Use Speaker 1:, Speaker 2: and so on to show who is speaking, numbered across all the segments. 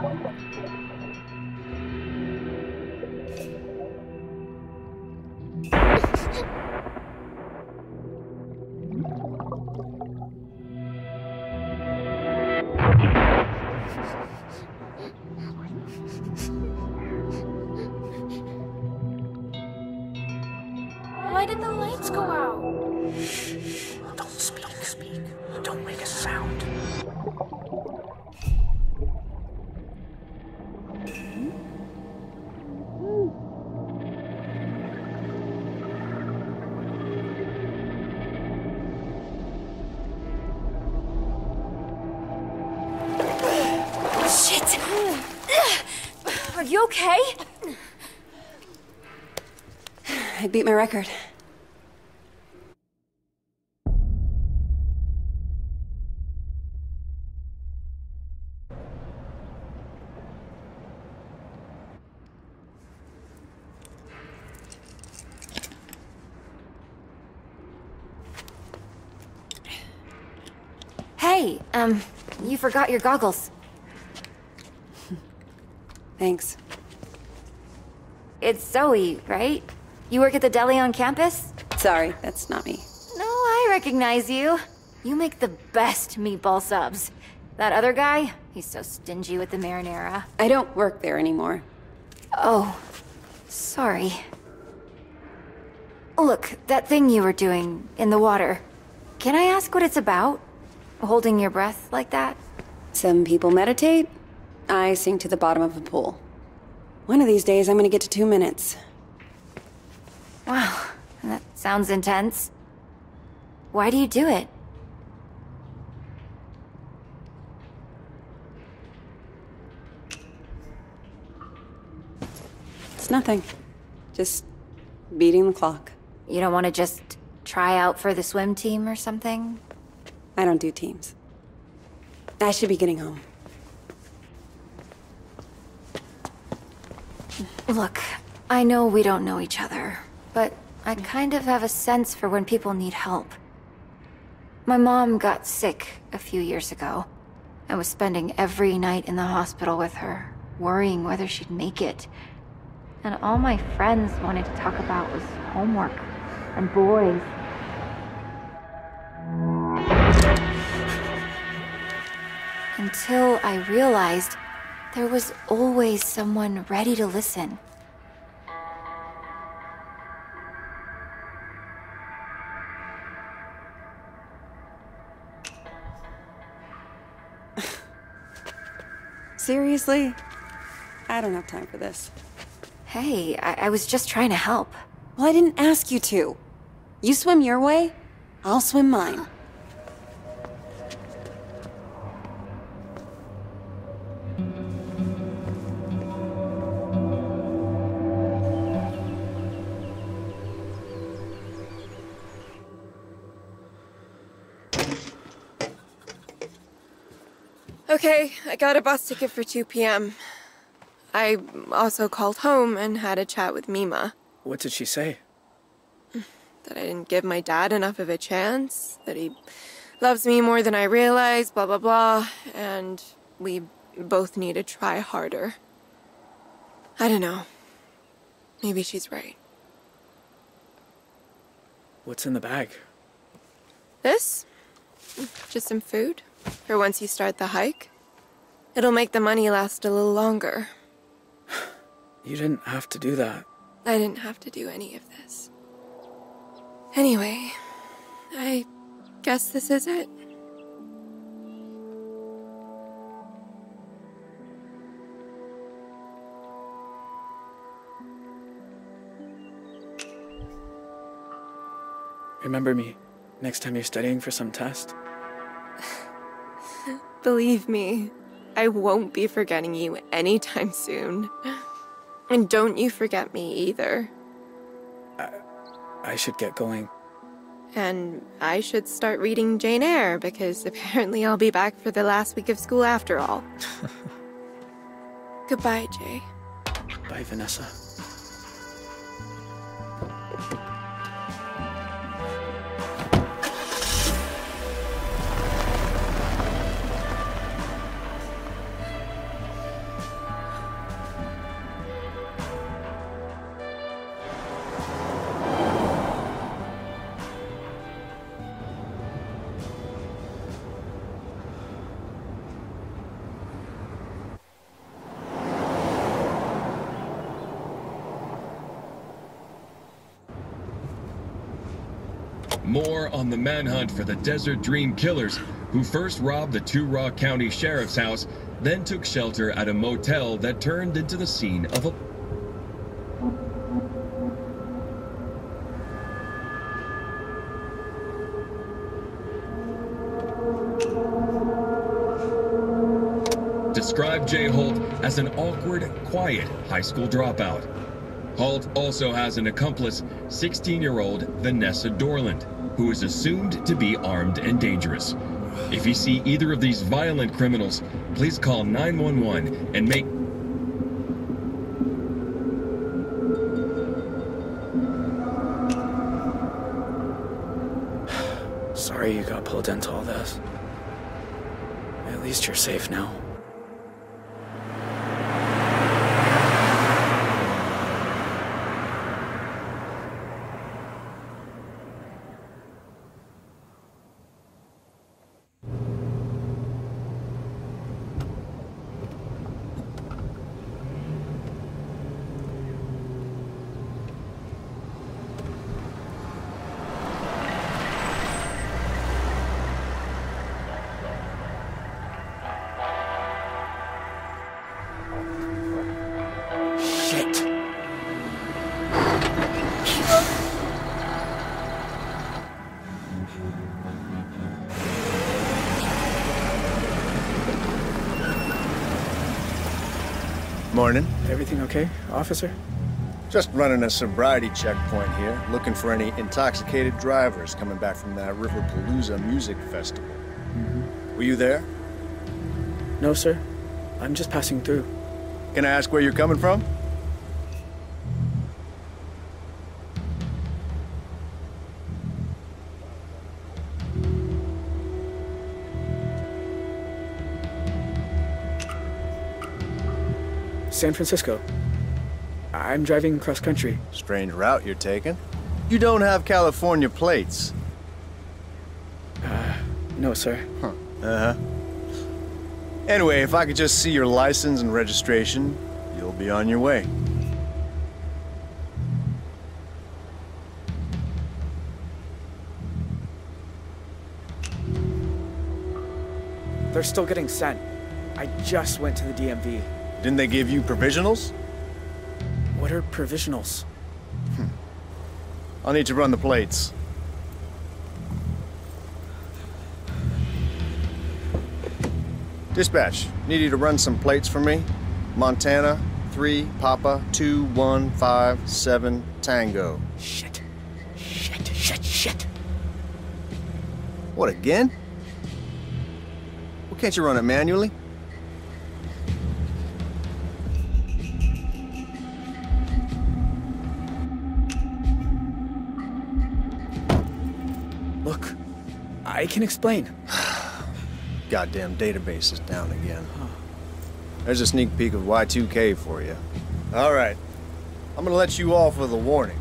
Speaker 1: Why did the lights go out?
Speaker 2: Don't speak. Don't make a sound.
Speaker 1: Shit! Are you okay?
Speaker 3: I beat my record.
Speaker 1: Hey, you forgot your goggles.
Speaker 3: Thanks.
Speaker 1: It's Zoe, right? You work at the deli on campus?
Speaker 3: Sorry, that's not me.
Speaker 1: No, I recognize you. You make the best meatball subs. That other guy, he's so stingy with the marinara.
Speaker 3: I don't work there anymore.
Speaker 1: Oh, sorry. Look, that thing you were doing in the water. Can I ask what it's about? Holding your breath like that?
Speaker 3: Some people meditate. I sink to the bottom of a pool. One of these days, I'm gonna get to 2 minutes.
Speaker 1: Wow, that sounds intense. Why do you do it?
Speaker 3: It's nothing. Just beating the clock.
Speaker 1: You don't want to just try out for the swim team or something?
Speaker 3: I don't do teams. I should be getting home.
Speaker 1: Look, I know we don't know each other, but I kind of have a sense for when people need help. My mom got sick a few years ago. I was spending every night in the hospital with her, worrying whether she'd make it. And all my friends wanted to talk about was homework and boys. Until I realized there was always someone ready to listen.
Speaker 3: Seriously? I don't have time for this.
Speaker 1: Hey, I was just trying to help.
Speaker 3: Well, I didn't ask you to. You swim your way, I'll swim mine.
Speaker 4: Okay, I got a bus ticket for 2 p.m. I also called home and had a chat with Mima.
Speaker 2: What did she say?
Speaker 4: That I didn't give my dad enough of a chance, that he loves me more than I realized, blah, blah, blah, and we both need to try harder. I don't know. Maybe she's right.
Speaker 2: What's in the bag?
Speaker 4: This? Just some food for once you start the hike. It'll make the money last a little longer.
Speaker 2: You didn't have to do that.
Speaker 4: I didn't have to do any of this. Anyway, I guess this is it.
Speaker 2: Remember me next time you're studying for some test?
Speaker 4: Believe me, I won't be forgetting you anytime soon. And don't you forget me either.
Speaker 2: I should get going.
Speaker 4: And I should start reading Jane Eyre, because apparently I'll be back for the last week of school after all. Goodbye, Jay.
Speaker 2: Bye, Vanessa.
Speaker 5: More on the manhunt for the Desert Dream Killers, who first robbed the Two Rock County Sheriff's house, then took shelter at a motel that turned into the scene of a... Described Jay Holt as an awkward, quiet high school dropout. Holt also has an accomplice, 16-year-old Vanessa Dorland, who is assumed to be armed and dangerous. If you see either of these violent criminals, please call 911 and make...
Speaker 2: Sorry you got pulled into all this. At least you're safe now.
Speaker 6: Morning.
Speaker 2: Everything okay, officer?
Speaker 6: Just running a sobriety checkpoint here, looking for any intoxicated drivers coming back from that Riverpalooza music festival. Were you there?
Speaker 2: No, sir. I'm just passing through.
Speaker 6: Can I ask where you're coming from?
Speaker 2: San Francisco. I'm driving cross country.
Speaker 6: Strange route you're taking. You don't have California plates.
Speaker 2: No, sir.
Speaker 6: Uh-huh. Anyway, if I could just see your license and registration, you'll be on your way.
Speaker 2: They're still getting sent. I just went to the DMV.
Speaker 6: Didn't they give you provisionals?
Speaker 2: What are provisionals?
Speaker 6: I'll need to run the plates. Dispatch, need you to run some plates for me. Montana, 3, Papa, 2157, Tango.
Speaker 2: Shit. Shit.
Speaker 6: What, again? Well, can't you run it manually?
Speaker 2: Look, I can explain.
Speaker 6: Goddamn database is down again. There's a sneak peek of Y2K for you. All right, I'm gonna let you off with a warning.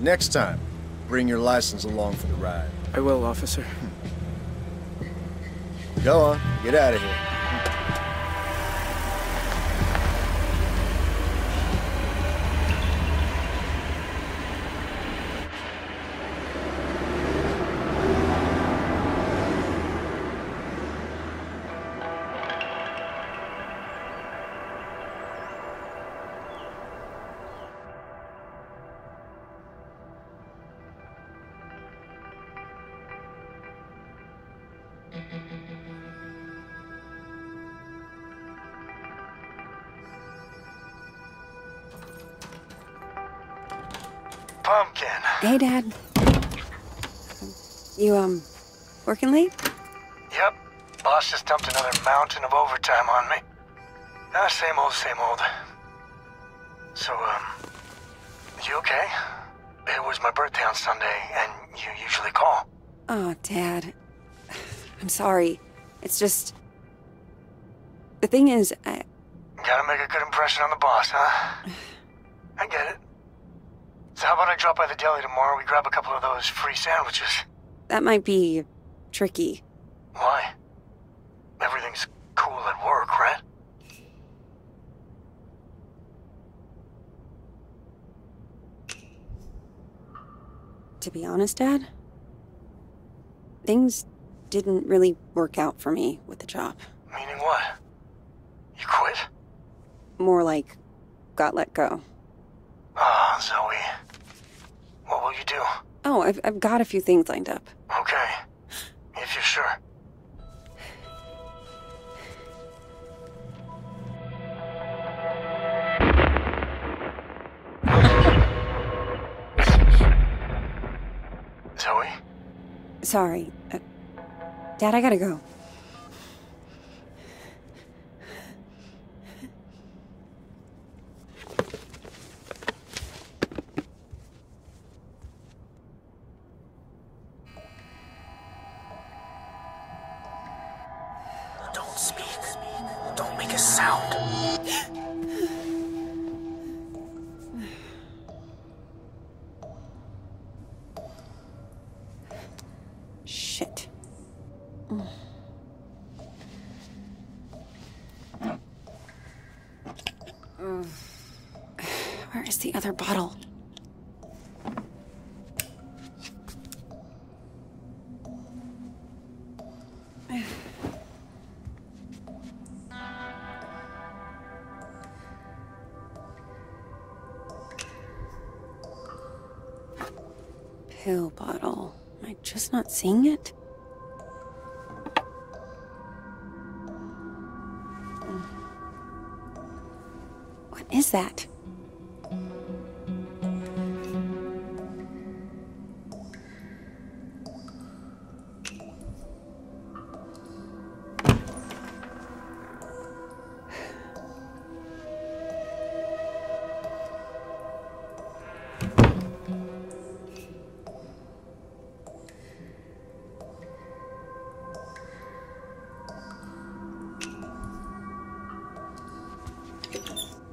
Speaker 6: Next time, bring your license along for the ride.
Speaker 2: I will, officer.
Speaker 6: Go on, get out of here.
Speaker 7: Pumpkin.
Speaker 3: Hey, Dad. You, working late?
Speaker 7: Yep. Boss just dumped another mountain of overtime on me. Same old, same old. So, you okay? It was my birthday on Sunday, and you usually call.
Speaker 3: Oh, Dad. I'm sorry. It's just... The thing is,
Speaker 7: Gotta make a good impression on the boss, huh? I get it. So how about I drop by the deli tomorrow, we grab a couple of those free sandwiches?
Speaker 3: that might be tricky.
Speaker 7: Why? Everything's cool at work, right?
Speaker 3: To be honest, Dad, Things didn't really work out for me with the job.
Speaker 7: Meaning what? You quit?
Speaker 3: More like, got let go.
Speaker 7: Ah, Zoe. What will you do?
Speaker 3: Oh, I've got a few things lined up.
Speaker 7: Okay. If you're sure. Zoe?
Speaker 3: Sorry. Dad, I gotta go.
Speaker 2: Don't speak. Don't make a sound.
Speaker 3: Shit. Where is the other bottle? Pill bottle. Am I just not seeing it? What is that?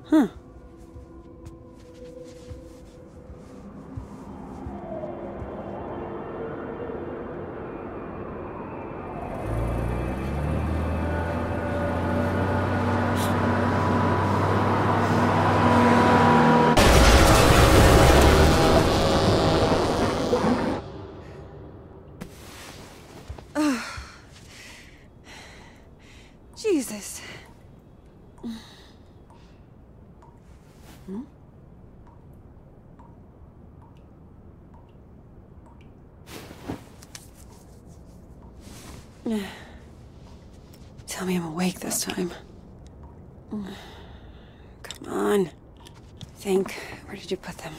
Speaker 3: Huh. Jesus. Tell me I'm awake this time. Come on. Think. Where did you put them?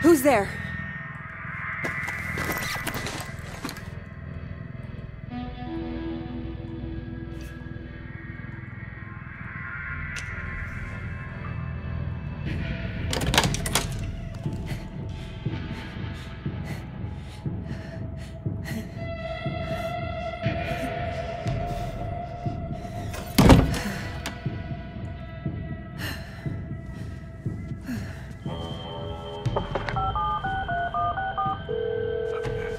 Speaker 3: Who's there?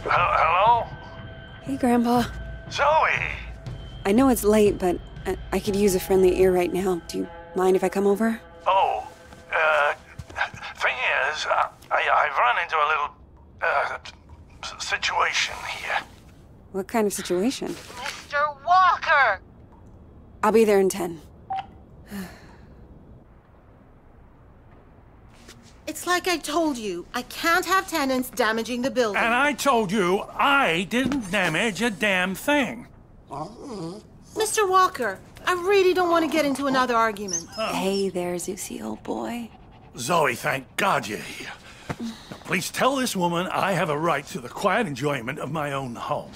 Speaker 7: Hello?
Speaker 3: Hey, Grandpa.
Speaker 7: Zoe!
Speaker 3: I know it's late, but I could use a friendly ear right now. Do you mind if I come over?
Speaker 7: Oh, thing is, I've run into a little, situation here.
Speaker 3: What kind of situation?
Speaker 8: Mr. Walker!
Speaker 3: I'll be there in 10.
Speaker 8: It's like I told you. I can't have tenants damaging the building.
Speaker 9: And I told you I didn't damage a damn thing.
Speaker 8: Mr. Walker, I really don't want to get into another argument.
Speaker 3: Hey there, Zeusy, old boy.
Speaker 9: Zoe, thank God you're here. Now, please tell this woman I have a right to the quiet enjoyment of my own home.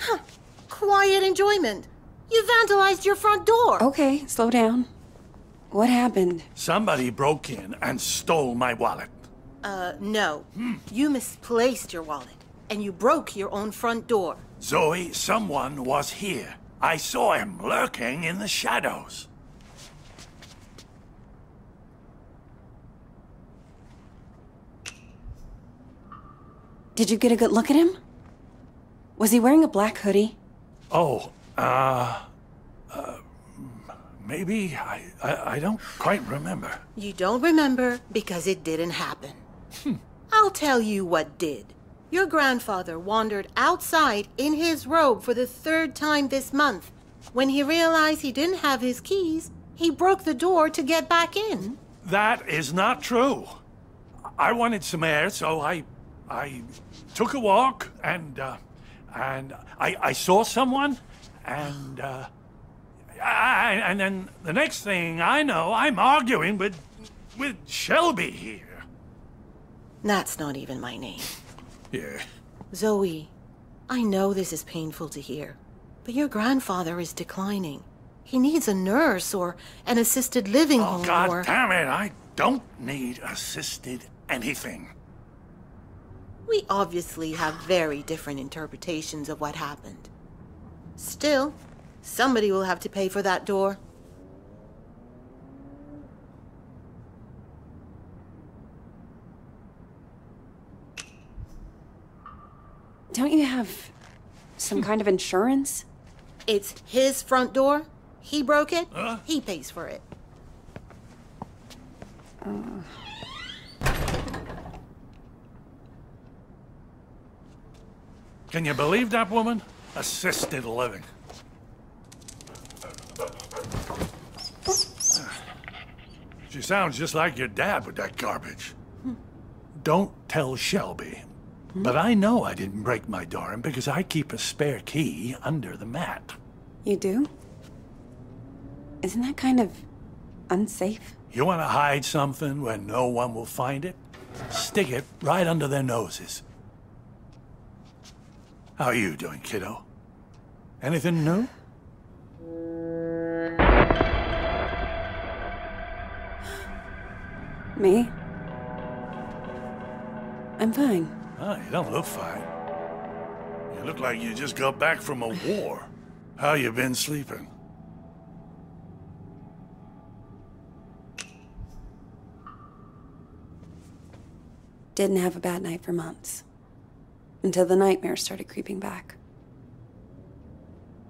Speaker 8: Quiet enjoyment. You vandalized your front door.
Speaker 3: Okay, slow down. What happened?
Speaker 9: Somebody broke in and stole my wallet.
Speaker 8: No. You misplaced your wallet, and you broke your own front door.
Speaker 9: Zoe, someone was here. I saw him lurking in the shadows.
Speaker 3: Did you get a good look at him? Was he wearing a black hoodie?
Speaker 9: Oh, maybe. I don't quite remember.
Speaker 8: You don't remember because it didn't happen. I'll tell you what did. Your grandfather wandered outside in his robe for the 3rd time this month. When he realized he didn't have his keys, he broke the door to get back in.
Speaker 9: That is not true. I wanted some air, so I took a walk, and I saw someone, and then the next thing I know, I'm arguing with Shelby here.
Speaker 8: That's not even my name.
Speaker 9: Yeah.
Speaker 8: Zoe, I know this is painful to hear, but your grandfather is declining. He needs a nurse or an assisted living home
Speaker 9: God
Speaker 8: or...
Speaker 9: damn it, I don't need assisted anything.
Speaker 8: We obviously have very different interpretations of what happened. Still, somebody will have to pay for that door.
Speaker 3: Don't you have some kind of insurance?
Speaker 8: It's his front door. He broke it. He pays for it.
Speaker 9: Can you believe that woman? Assisted living. She sounds just like your dad with that garbage. Don't tell Shelby. But I know I didn't break my door in because I keep a spare key under the mat.
Speaker 3: You do? Isn't that kind of unsafe?
Speaker 9: You want to hide something where no one will find it? Stick it right under their noses. How are you doing, kiddo? Anything new?
Speaker 3: Me? I'm fine.
Speaker 9: Oh, you don't look fine. You look like you just got back from a war. How you been sleeping?
Speaker 3: Didn't have a bad night for months. Until the nightmares started creeping back.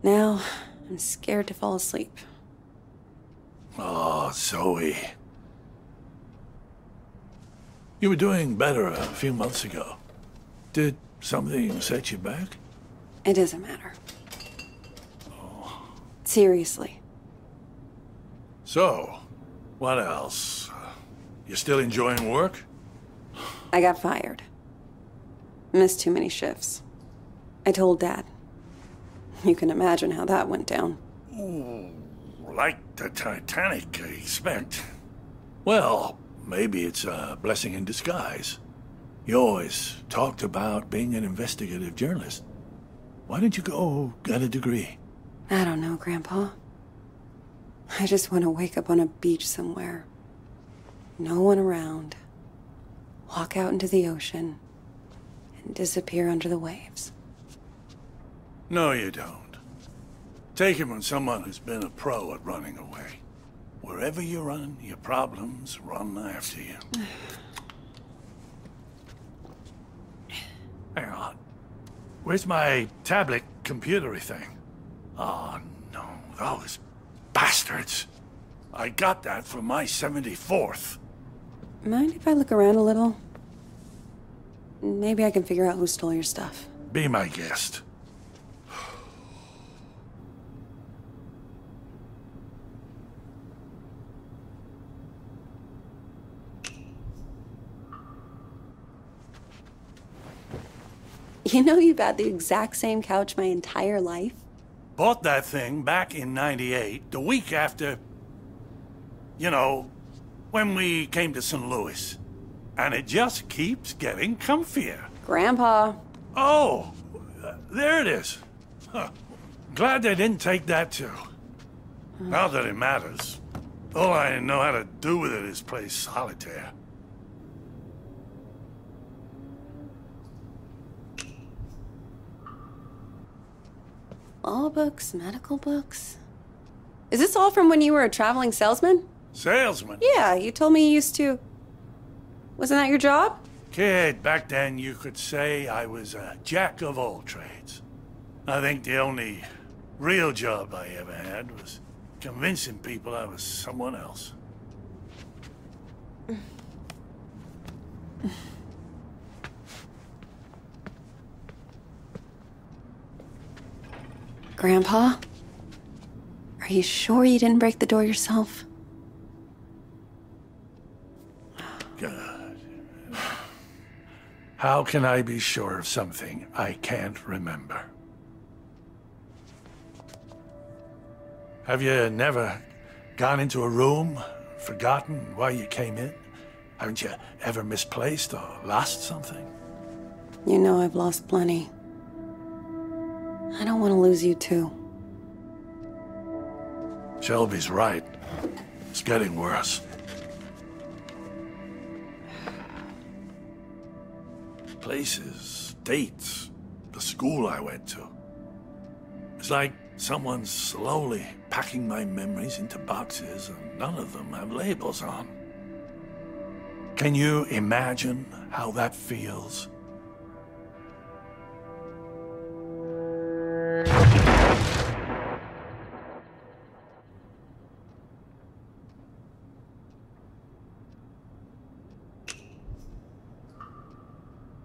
Speaker 3: Now, I'm scared to fall asleep.
Speaker 9: Oh, Zoe. You were doing better a few months ago. Did something set you back?
Speaker 3: It doesn't matter. Seriously.
Speaker 9: So, what else? You still enjoying work?
Speaker 3: I got fired. Missed too many shifts. I told Dad. You can imagine how that went down.
Speaker 9: Ooh, like the Titanic, I expect. Well, maybe it's a blessing in disguise. You always talked about being an investigative journalist. Why didn't you go get a degree?
Speaker 3: I don't know, Grandpa. I just want to wake up on a beach somewhere. No one around. Walk out into the ocean and disappear under the waves.
Speaker 9: No, you don't. Take it from someone who's been a pro at running away. Wherever you run, your problems run after you. Hang on. Where's my tablet computery thing? Oh, no. Those bastards. I got that for my 74th.
Speaker 3: Mind if I look around a little? Maybe I can figure out who stole your stuff.
Speaker 9: Be my guest.
Speaker 3: You know you've had the exact same couch my entire life?
Speaker 9: Bought that thing back in '98, the week after, you know, when we came to St. Louis. And it just keeps getting comfier.
Speaker 3: Grandpa.
Speaker 9: Oh, there it is. Huh. Glad they didn't take that too. Not that it matters. All I know how to do with it is play solitaire.
Speaker 3: Law books, medical books. Is this all from when you were a traveling salesman?
Speaker 9: Salesman?
Speaker 3: Yeah, you told me you used to... Wasn't that your job?
Speaker 9: Kid, back then you could say I was a jack of all trades. I think the only real job I ever had was convincing people I was someone else.
Speaker 3: Grandpa? Are you sure you didn't break the door yourself?
Speaker 9: God. How can I be sure of something I can't remember? Have you never gone into a room, forgotten why you came in? Haven't you ever misplaced or lost something?
Speaker 3: You know I've lost plenty. I don't want to lose you too.
Speaker 9: Shelby's right. It's getting worse. Places, dates, the school I went to. It's like someone's slowly packing my memories into boxes and none of them have labels on. Can you imagine how that feels?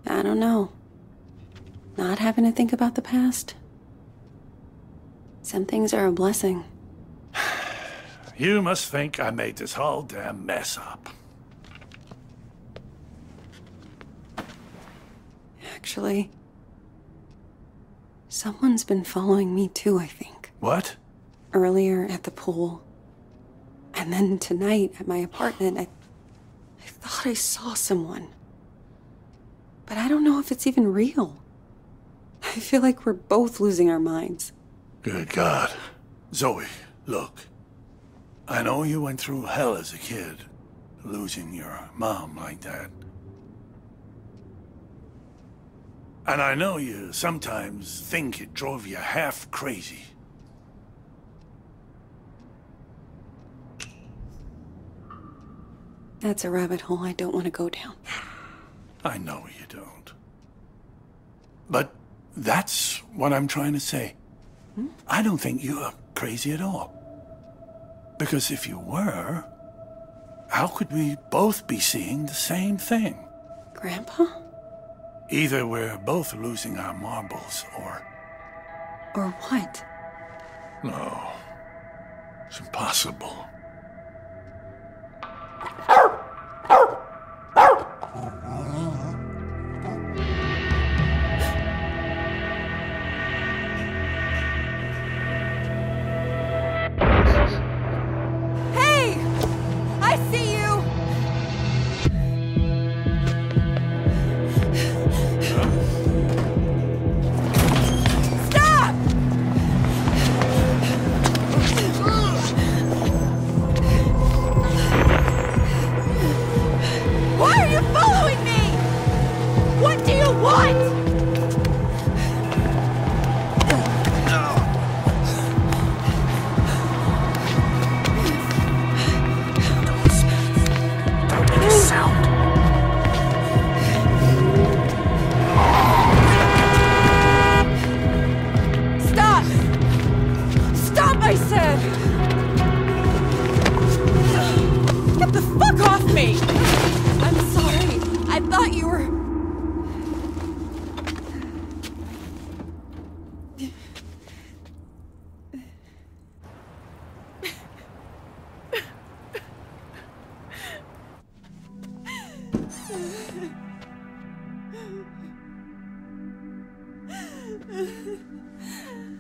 Speaker 3: I don't know. Not having to think about the past. Some things are a blessing.
Speaker 9: You must think I made this whole damn mess up.
Speaker 3: Actually, someone's been following me too, I think.
Speaker 9: What?
Speaker 3: Earlier at the pool. And then tonight at my apartment, I thought I saw someone. But I don't know if it's even real. I feel like we're both losing our minds.
Speaker 9: Good God. Zoe, look. I know you went through hell as a kid, losing your mom like that. And I know you sometimes think it drove you half crazy.
Speaker 3: That's a rabbit hole I don't want to go down.
Speaker 9: I know you don't. But that's what I'm trying to say. I don't think you are crazy at all. Because if you were, how could we both be seeing the same thing?
Speaker 3: Grandpa?
Speaker 9: Either we're both losing our marbles, or...
Speaker 3: Or what?
Speaker 9: No. It's impossible.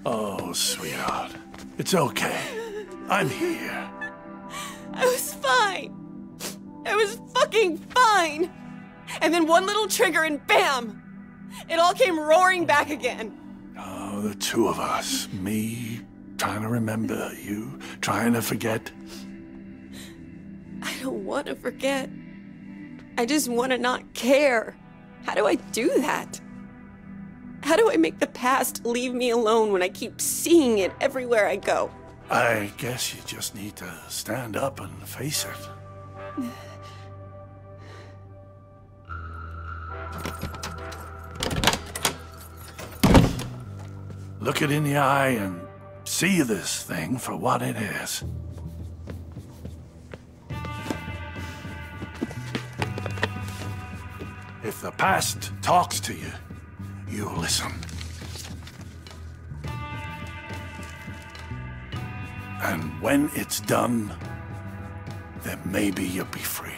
Speaker 9: Oh, sweetheart. It's okay. I'm here.
Speaker 8: I was fine. I was fucking fine. And then one little trigger and bam! It all came roaring back again.
Speaker 9: Oh, the two of us. Me trying to remember, you trying to forget.
Speaker 8: I don't want to forget. I just want to not care. How do I do that? How do I make the past leave me alone when I keep seeing it everywhere I go?
Speaker 9: I guess you just need to stand up and face it. look it in the eye and see this thing for what it is. If the past talks to you, you listen. And when it's done, then maybe you'll be free.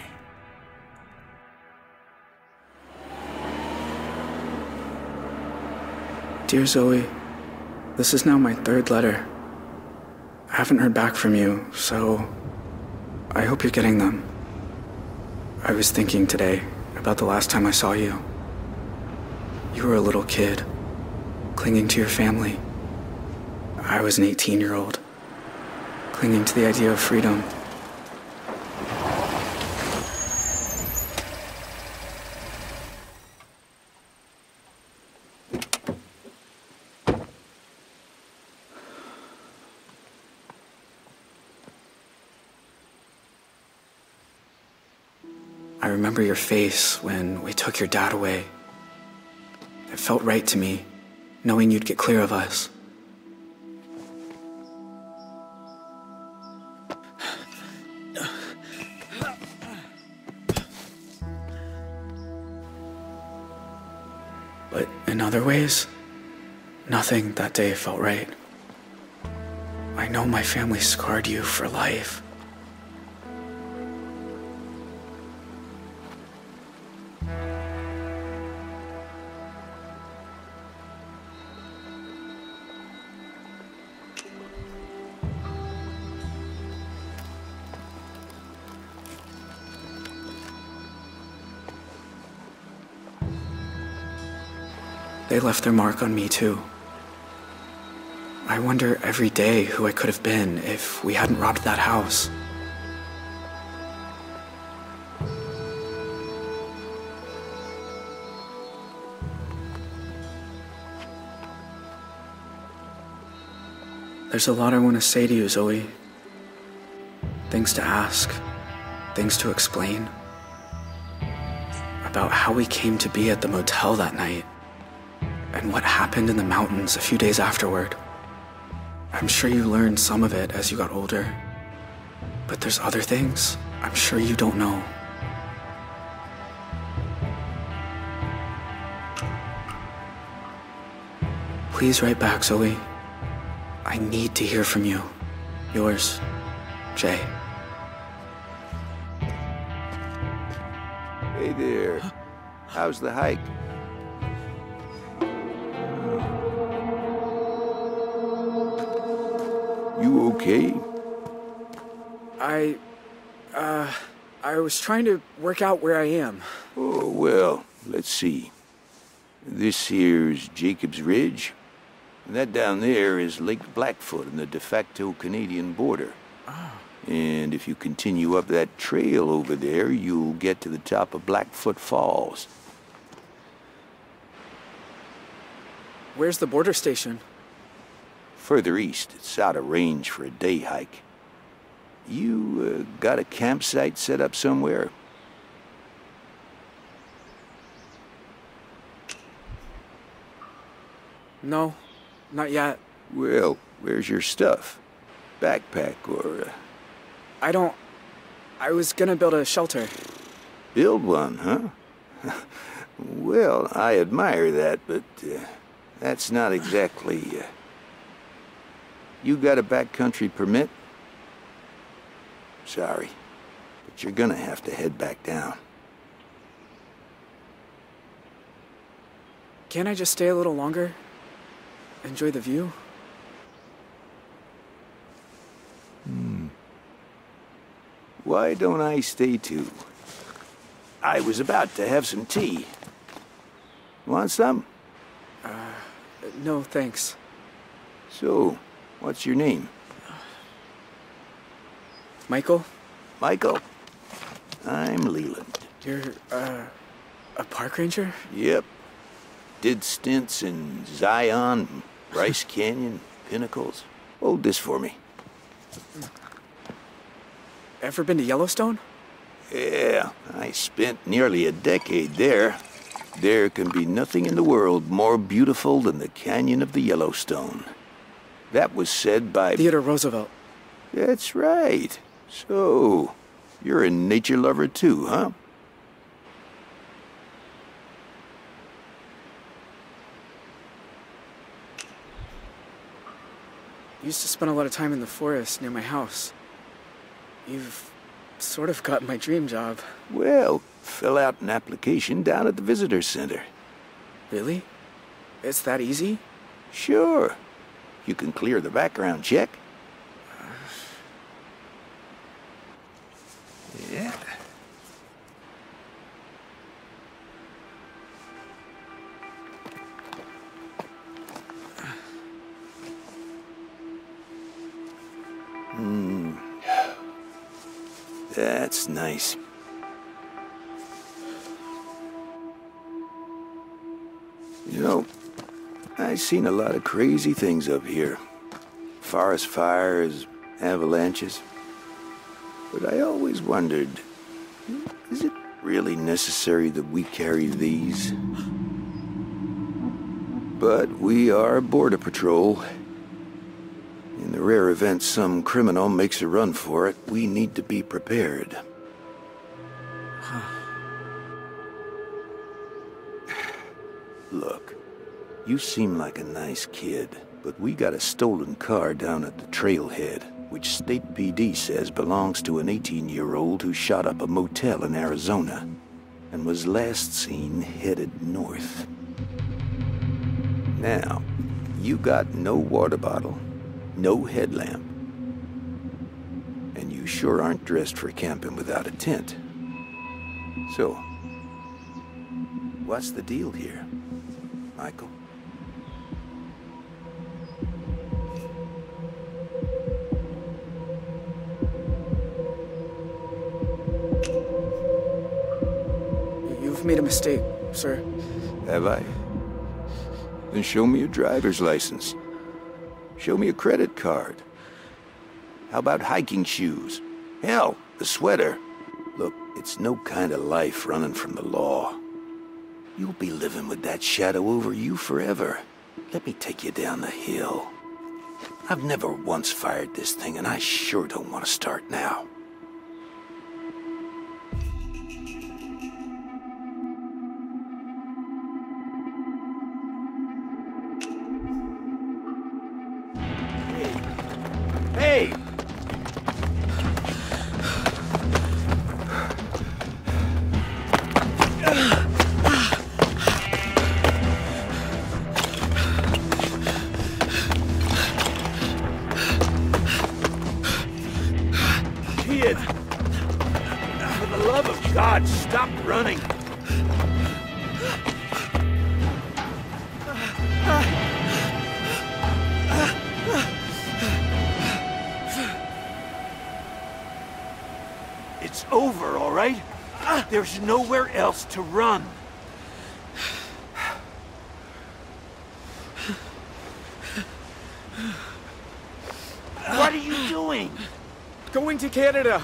Speaker 2: Dear Zoe, this is now my 3rd letter. I haven't heard back from you, so I hope you're getting them. I was thinking today about the last time I saw you. You were a little kid, clinging to your family. I was an 18-year-old, clinging to the idea of freedom. I remember your face when we took your dad away. It felt right to me, knowing you'd get clear of us. But in other ways, nothing that day felt right. I know my family scarred you for life. They left their mark on me too. I wonder every day who I could have been if we hadn't robbed that house. There's a lot I want to say to you, Zoe. Things to ask, things to explain. About how we came to be at the motel that night. And what happened in the mountains a few days afterward. I'm sure you learned some of it as you got older. But there's other things I'm sure you don't know. Please write back, Zoe. I need to hear from you. Yours, Jay.
Speaker 10: Hey there. How's the hike? You okay?
Speaker 2: I was trying to work out where I am.
Speaker 10: Oh, well, let's see. This here's Jacob's Ridge. And that down there is Lake Blackfoot and the de facto Canadian border. Oh. And if you continue up that trail over there, you'll get to the top of Blackfoot Falls.
Speaker 2: Where's the border station?
Speaker 10: Further east, it's out of range for a day hike. You got a campsite set up somewhere?
Speaker 2: No, not yet.
Speaker 10: Well, where's your stuff? Backpack or...
Speaker 2: I was gonna build a shelter.
Speaker 10: Build one, huh? Well, I admire that, but that's not exactly... You got a backcountry permit? Sorry, but you're gonna have to head back down.
Speaker 2: Can't I just stay a little longer? Enjoy the view?
Speaker 10: Why don't I stay too? I was about to have some tea. Want some?
Speaker 2: No, thanks.
Speaker 10: So, what's your name?
Speaker 2: Michael?
Speaker 10: Michael? I'm Leland.
Speaker 2: You're, a park ranger?
Speaker 10: Yep. Did stints in Zion, Bryce Canyon, Pinnacles. Hold this for me.
Speaker 2: Ever been to Yellowstone?
Speaker 10: Yeah, I spent nearly a decade there. There can be nothing in the world more beautiful than the Canyon of the Yellowstone. That was said by...
Speaker 2: Theodore Roosevelt.
Speaker 10: That's right. So, you're a nature lover too, huh?
Speaker 2: I used to spend a lot of time in the forest near my house. You've sort of got my dream job.
Speaker 10: Well, fill out an application down at the visitor center.
Speaker 2: Really? It's that easy?
Speaker 10: Sure. You can clear the background check. Yeah. That's nice. You know, I've seen a lot of crazy things up here. Forest fires, avalanches. But I always wondered, is it really necessary that we carry these? But we are Border Patrol. In the rare event some criminal makes a run for it, we need to be prepared. Look, you seem like a nice kid, but we got a stolen car down at the trailhead, which State PD says belongs to an 18-year-old who shot up a motel in Arizona and was last seen headed north. Now, you got no water bottle, no headlamp, and you sure aren't dressed for camping without a tent. So, what's the deal here, Michael?
Speaker 2: You've made a mistake, sir.
Speaker 10: Have I? Then show me your driver's license. Show me a credit card. How about hiking shoes? Hell, the sweater. Look, it's no kind of life running from the law. You'll be living with that shadow over you forever. Let me take you down the hill. I've never once fired this thing, and I sure don't want to start now. Hey! Kid! For the love of God, stop running! It's over, all right? There's nowhere else to run. What are you doing?
Speaker 2: Going to Canada.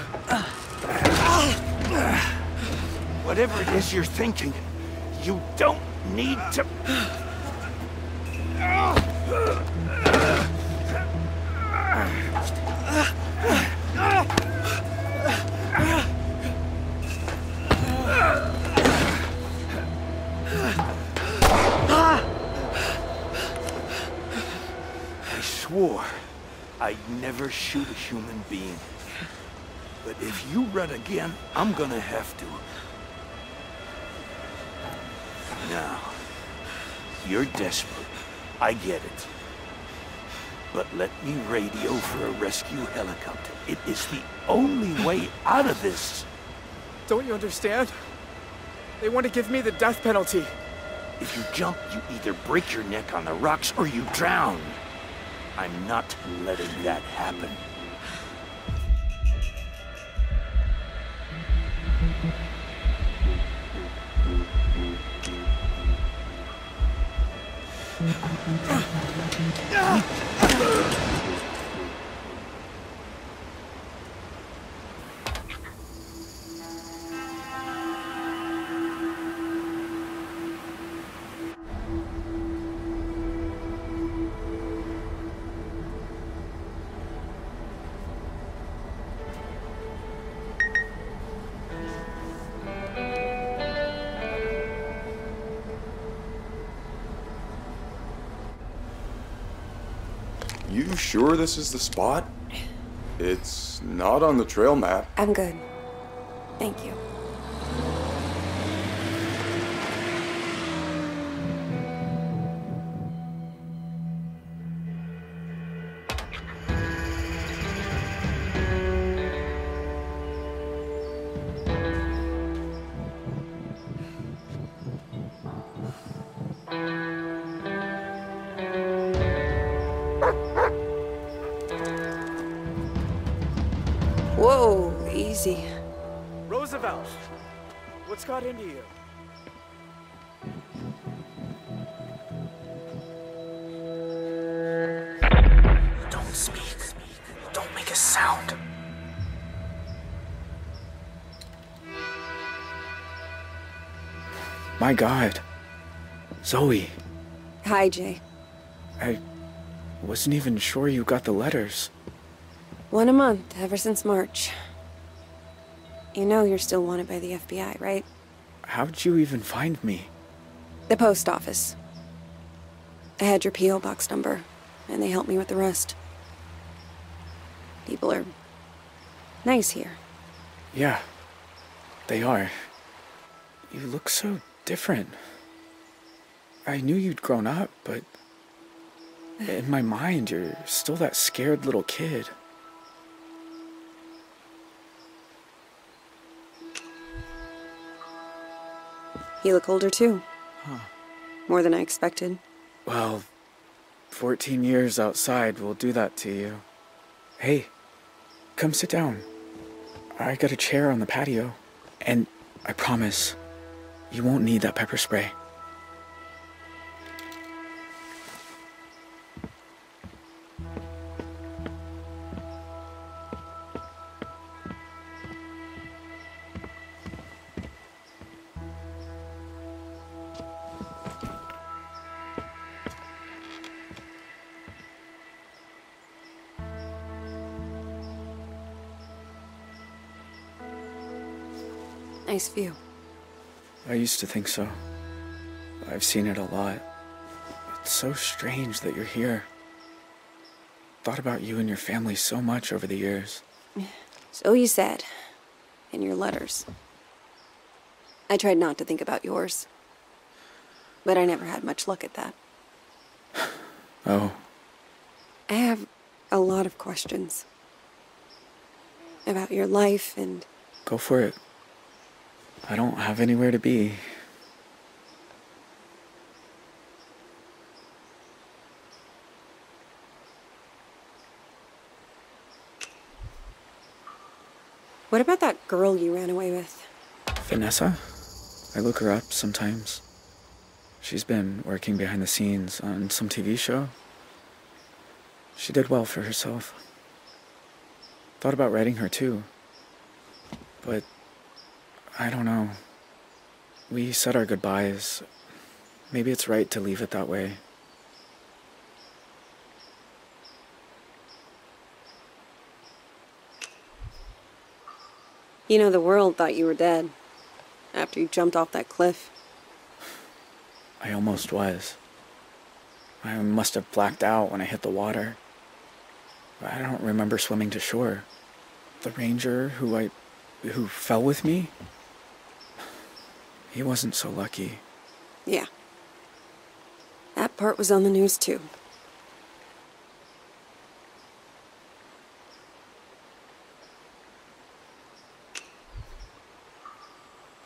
Speaker 10: Whatever it is you're thinking, you don't need to... I swore I'd never shoot a human being. But if you run again, I'm gonna have to. Now, you're desperate. I get it. But let me radio for a rescue helicopter. It is the only way out of this.
Speaker 2: Don't you understand? They want to give me the death penalty.
Speaker 10: If you jump, you either break your neck on the rocks or you drown. I'm not letting that happen.
Speaker 11: You sure this is the spot? It's not on the trail map.
Speaker 3: I'm good. Thank you. Whoa, easy.
Speaker 2: Roosevelt, what's got into you? Don't speak. Don't make a sound. My God. Zoe.
Speaker 3: Hi, Jay.
Speaker 2: I wasn't even sure you got the letters.
Speaker 3: 1 a month, ever since March. You know you're still wanted by the FBI, right?
Speaker 2: How'd you even find me?
Speaker 3: The post office. I had your P.O. box number, and they helped me with the rest. People are nice here.
Speaker 2: Yeah, they are. You look so different. I knew you'd grown up, but in my mind, you're still that scared little kid.
Speaker 3: You look older, too.
Speaker 2: Huh.
Speaker 3: More than I expected.
Speaker 2: Well, 14 years outside will do that to you. Hey, come sit down. I got a chair on the patio. And I promise, you won't need that pepper spray.
Speaker 3: Nice view.
Speaker 2: I used to think so. I've seen it a lot. It's so strange that you're here. Thought about you and your family so much over the years.
Speaker 3: So you said. In your letters. I tried not to think about yours. But I never had much luck at that.
Speaker 2: Oh.
Speaker 3: I have a lot of questions. About your life and...
Speaker 2: Go for it. I don't have anywhere to be.
Speaker 3: What about that girl you ran away with?
Speaker 2: Vanessa? I look her up sometimes. She's been working behind the scenes on some TV show. She did well for herself. Thought about writing her too. But I don't know. We said our goodbyes. Maybe it's right to leave it that way.
Speaker 3: You know, the world thought you were dead. After you jumped off that cliff.
Speaker 2: I almost was. I must have blacked out when I hit the water. I don't remember swimming to shore. The ranger who fell with me? He wasn't so lucky.
Speaker 3: Yeah. That part was on the news, too.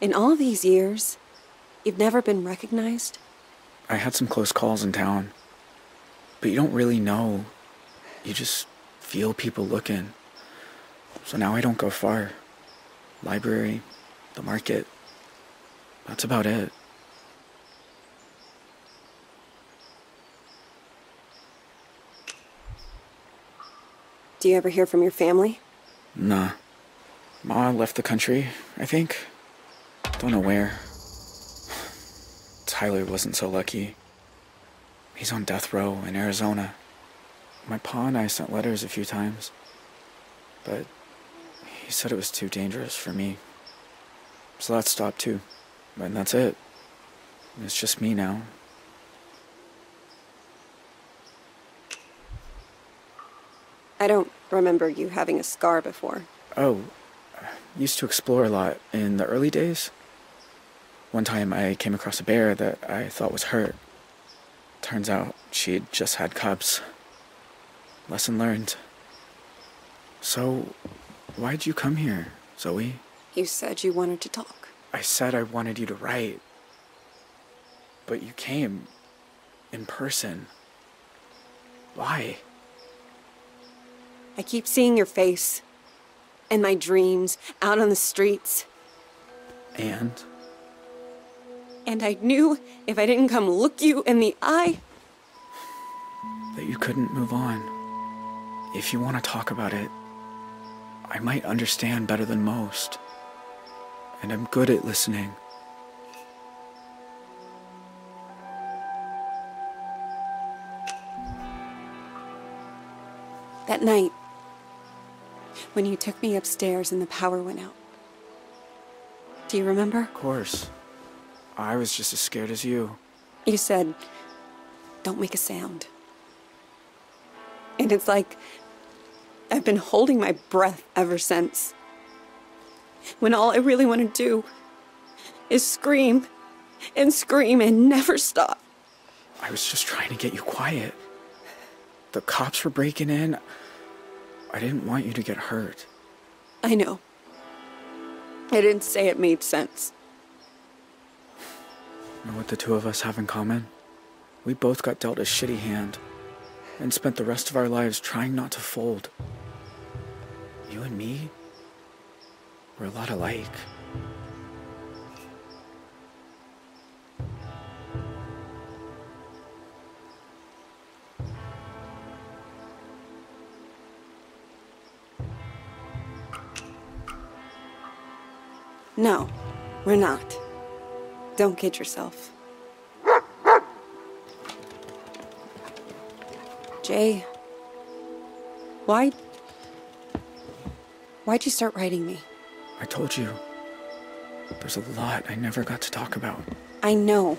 Speaker 3: In all these years, you've never been recognized?
Speaker 2: I had some close calls in town. But you don't really know. You just feel people looking. So now I don't go far. Library, the market. That's about it.
Speaker 3: Do you ever hear from your family?
Speaker 2: Nah. Ma left the country, I think. Don't know where. Tyler wasn't so lucky. He's on death row in Arizona. My pa and I sent letters a few times. But he said it was too dangerous for me. So that stopped too. And that's it. It's just me now.
Speaker 3: I don't remember you having a scar before.
Speaker 2: Oh, used to explore a lot in the early days. One time I came across a bear that I thought was hurt. Turns out she'd just had cubs. Lesson learned. So, why'd you come here, Zoe?
Speaker 3: You said you wanted to talk.
Speaker 2: I said I wanted you to write. But you came in person. Why?
Speaker 3: I keep seeing your face. In my dreams, out on the streets.
Speaker 2: And?
Speaker 3: And I knew if I didn't come look you in the eye...
Speaker 2: that you couldn't move on. If you want to talk about it, I might understand better than most. And I'm good at listening.
Speaker 3: That night, when you took me upstairs and the power went out. Do you remember?
Speaker 2: Of course. I was just as scared as you.
Speaker 3: You said, don't make a sound. And it's like I've been holding my breath ever since. When all I really want to do is scream and scream and never stop.
Speaker 2: I was just trying to get you quiet. The cops were breaking in. I didn't want you to get hurt.
Speaker 3: I know. I didn't say it made sense.
Speaker 2: You know what the two of us have in common? We both got dealt a shitty hand and spent the rest of our lives trying not to fold. You and me, we're a lot alike.
Speaker 3: No, we're not. Don't kid yourself. Jay, why'd you start writing me?
Speaker 2: I told you. There's a lot I never got to talk about.
Speaker 3: I know.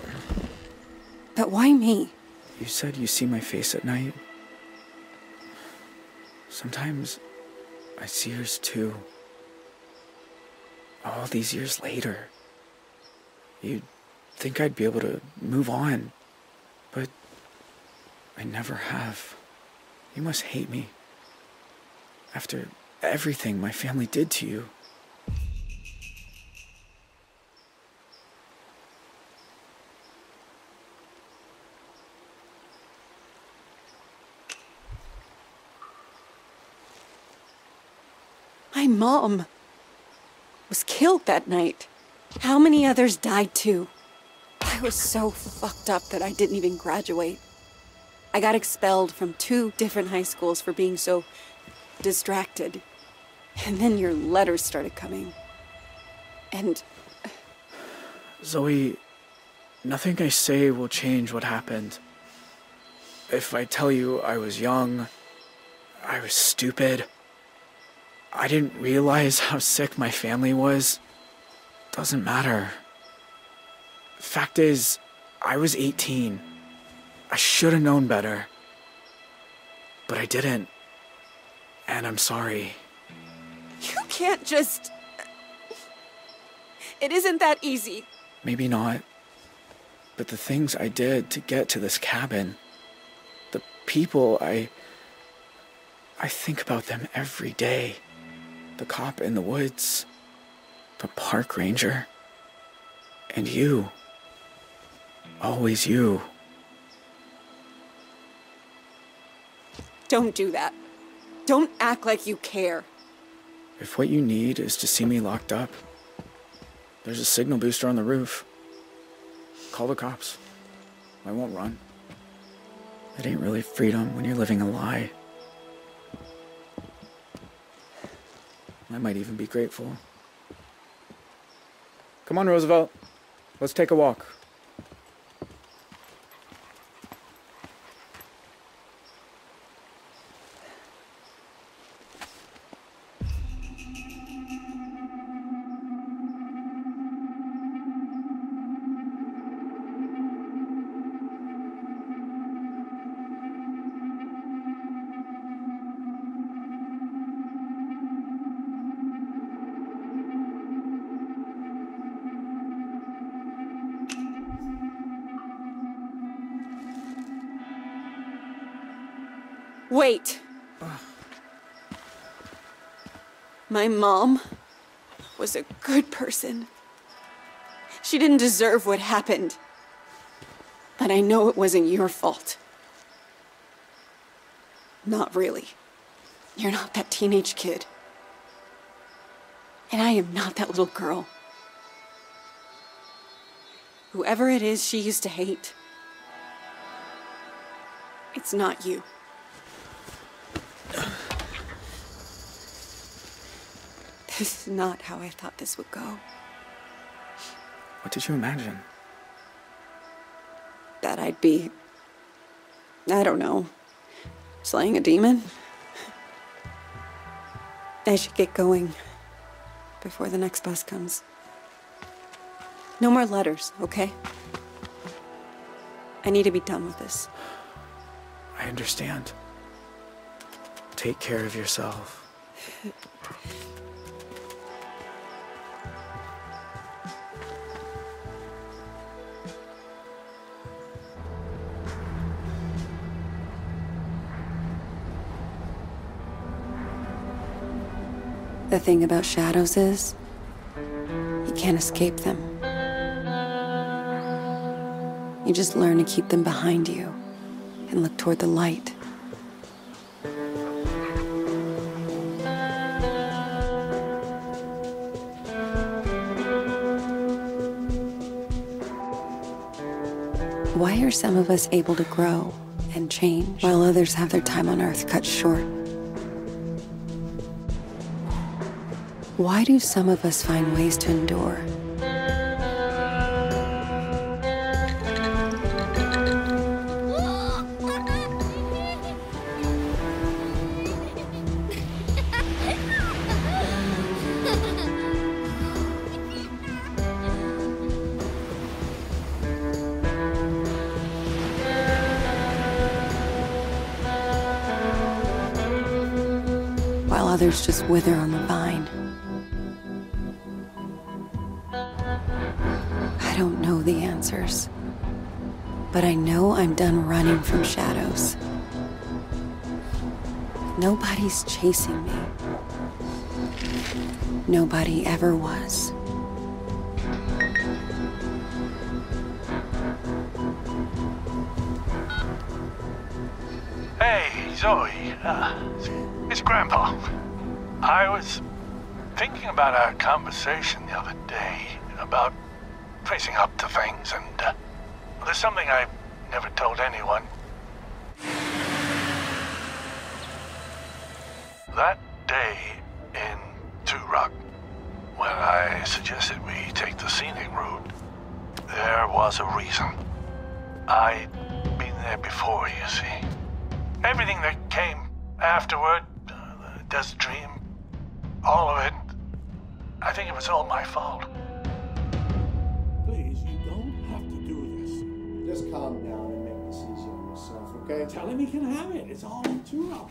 Speaker 3: But why me?
Speaker 2: You said you see my face at night. Sometimes I see yours too. All these years later. You'd think I'd be able to move on, but I never have. You must hate me. After everything my family did to you.
Speaker 3: My mom was killed that night. How many others died too? I was so fucked up that I didn't even graduate. I got expelled from 2 different high schools for being so distracted. And then your letters started coming. And...
Speaker 2: Zoe, nothing I say will change what happened. If I tell you I was young, I was stupid, I didn't realize how sick my family was, doesn't matter. Fact is, I was 18. I should have known better. But I didn't. And I'm sorry.
Speaker 3: You can't just... It isn't that easy.
Speaker 2: Maybe not. But the things I did to get to this cabin, the people I think about them every day. The cop in the woods, the park ranger, and you. Always you.
Speaker 3: Don't do that. Don't act like you care.
Speaker 2: If what you need is to see me locked up, there's a signal booster on the roof. Call the cops. I won't run. It ain't really freedom when you're living a lie. I might even be grateful. Come on, Roosevelt. Let's take a walk.
Speaker 3: Wait. My mom was a good person. She didn't deserve what happened. But I know it wasn't your fault. Not really. You're not that teenage kid. And I am not that little girl. Whoever it is she used to hate, it's not you. This is not how I thought this would go.
Speaker 2: What did you imagine?
Speaker 3: That I'd be, I don't know, slaying a demon? I should get going before the next bus comes. No more letters, okay? I need to be done with this.
Speaker 2: I understand. Take care of yourself.
Speaker 3: The thing about shadows is, you can't escape them. You just learn to keep them behind you and look toward the light. Why are some of us able to grow and change while others have their time on Earth cut short? Why do some of us find ways to endure? While others just wither on the vine. I don't know the answers, but I know I'm done running from shadows. Nobody's chasing me. Nobody ever was.
Speaker 9: Hey, Zoe. It's Grandpa. I was thinking about our conversation the other day about facing up to things, and there's something I never told anyone. That day in Two Rock, when I suggested we take the scenic route, there was a reason. I'd been there before, you see. Everything that came afterward, the Desert Dream, all of it, I think it was all my fault.
Speaker 12: Please, you don't have to do this.
Speaker 6: Just calm down and make this easy on yourself, okay?
Speaker 12: Tell him he can have it. It's all too rough.